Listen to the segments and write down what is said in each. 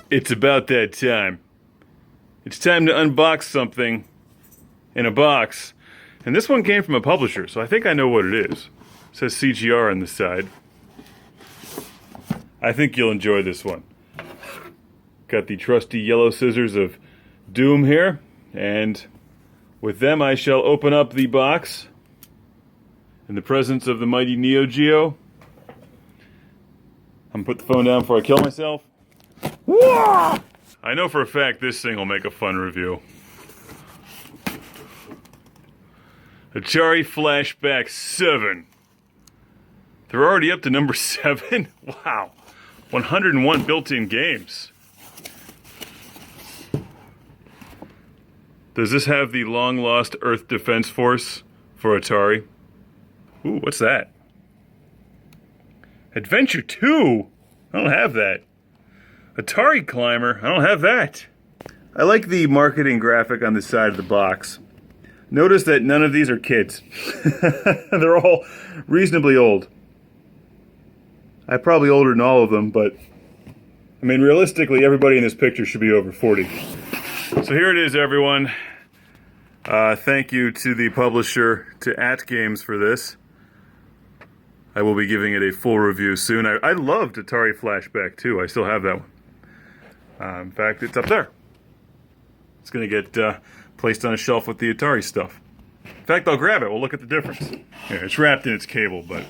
It's about that time. It's time to unbox something in a box. And this one came from a publisher, so I think I know what it is. It says CGR on the side. I think you'll enjoy this one. Got the trusty yellow scissors of doom here, and with them I shall open up the box in the presence of the mighty Neo Geo. I'm gonna put the phone down before I kill myself. Whoa! I know for a fact this thing will make a fun review. Atari Flashback 7. They're already up to number 7? Wow. 101 built-in games. Does this have the long-lost Earth Defense Force for Atari? Ooh, what's that? Adventure 2? I don't have that. Atari Climber? I don't have that. I like the marketing graphic on the side of the box. Notice that none of these are kids. They're all reasonably old. I'm probably older than all of them, but I mean, realistically, everybody in this picture should be over 40. So here it is, everyone. Thank you to the publisher, to At Games, for this. I will be giving it a full review soon. I loved Atari Flashback too. I still have that one. In fact, it's up there. It's going to get placed on a shelf with the Atari stuff. In fact, I'll grab it. We'll look at the difference. Yeah, it's wrapped in its cable, but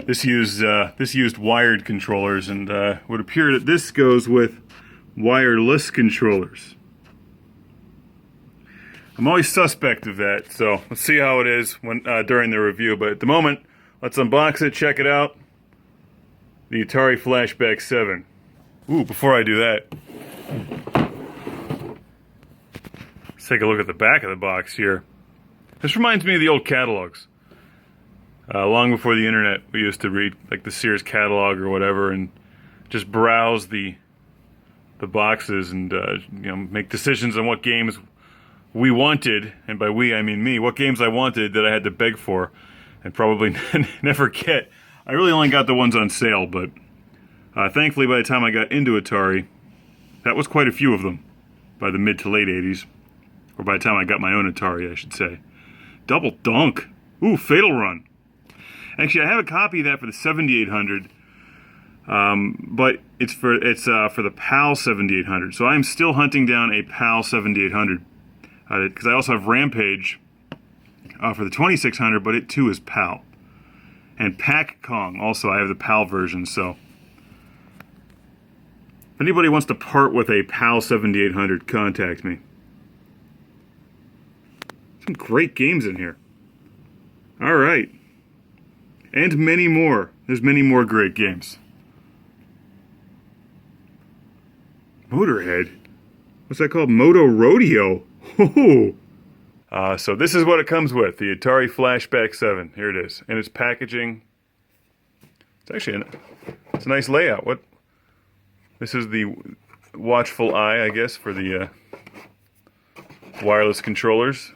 this used wired controllers, and would appear that this goes with wireless controllers. I'm always suspect of that, so let's see how it is when during the review. But at the moment, let's unbox it, check it out. The Atari Flashback 7. Ooh, before I do that, let's take a look at the back of the box here. This reminds me of the old catalogs. Long before the internet, we used to read like the Sears catalog or whatever, and just browse the boxes and make decisions on what games we wanted, and by we I mean me, what games I wanted that I had to beg for and probably never get. I really only got the ones on sale, but thankfully by the time I got into Atari, that was quite a few of them by the mid to late 80s, or by the time I got my own Atari, I should say. Double Dunk. Ooh, Fatal Run. Actually, I have a copy of that for the 7800, but it's for the PAL 7800. So I'm still hunting down a PAL 7800 because I also have Rampage for the 2600, but it too is PAL. And Pac Kong also, I have the PAL version. So if anybody wants to part with a PAL 7800, contact me. Some great games in here. All right. And many more. There's many more great games. Motorhead? What's that called? Moto Rodeo. So this is what it comes with. The Atari Flashback 7. Here it is. And its packaging. It's actually it's a nice layout. This is the watchful eye, I guess, for the wireless controllers.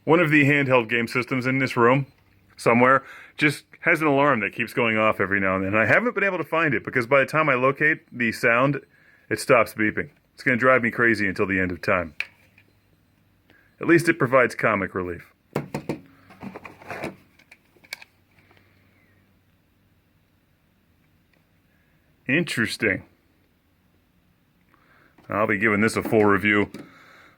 One of the handheld game systems in this room, somewhere, just has an alarm that keeps going off every now and then. And I haven't been able to find it, because by the time I locate the sound, it stops beeping. It's going to drive me crazy until the end of time. At least it provides comic relief. Interesting. I'll be giving this a full review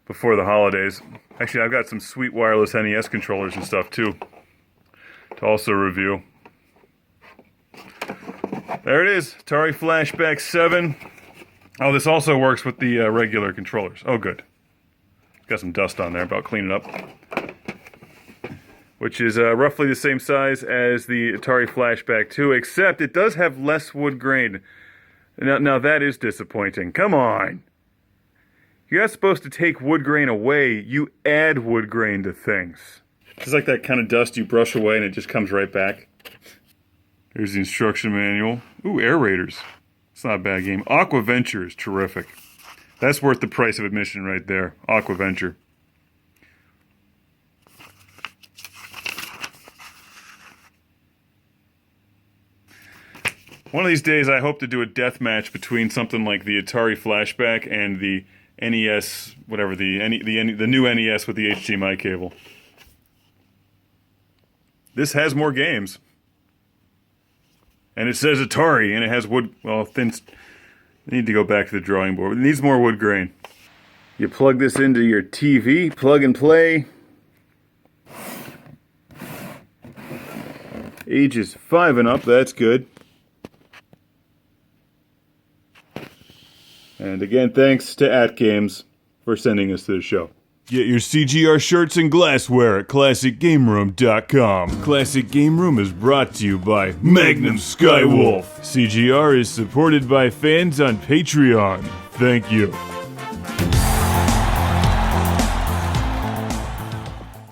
before the holidays. Actually, I've got some sweet wireless NES controllers and stuff too to also review. There it is, Atari Flashback 7. Oh, this also works with the regular controllers. Oh, good. Got some dust on there, but I'll clean it up. Which is roughly the same size as the Atari Flashback 2, except it does have less wood grain. Now that is disappointing. Come on! You're not supposed to take wood grain away, you add wood grain to things. It's like that kind of dust you brush away and it just comes right back. Here's the instruction manual. Ooh, Air Raiders. It's not a bad game. Aquaventure is terrific. That's worth the price of admission right there. Aquaventure. One of these days, I hope to do a death match between something like the Atari Flashback and the NES, whatever, the new NES with the HDMI cable. This has more games. And it says Atari, and it has wood, well, thin... I need to go back to the drawing board. It needs more wood grain. You plug this into your TV, plug and play. Ages 5 and up, that's good. And again, thanks to AtGames for sending us to the show. Get your CGR shirts and glassware at ClassicGameRoom.com. Classic Game Room is brought to you by Magnum Skywolf. CGR is supported by fans on Patreon. Thank you.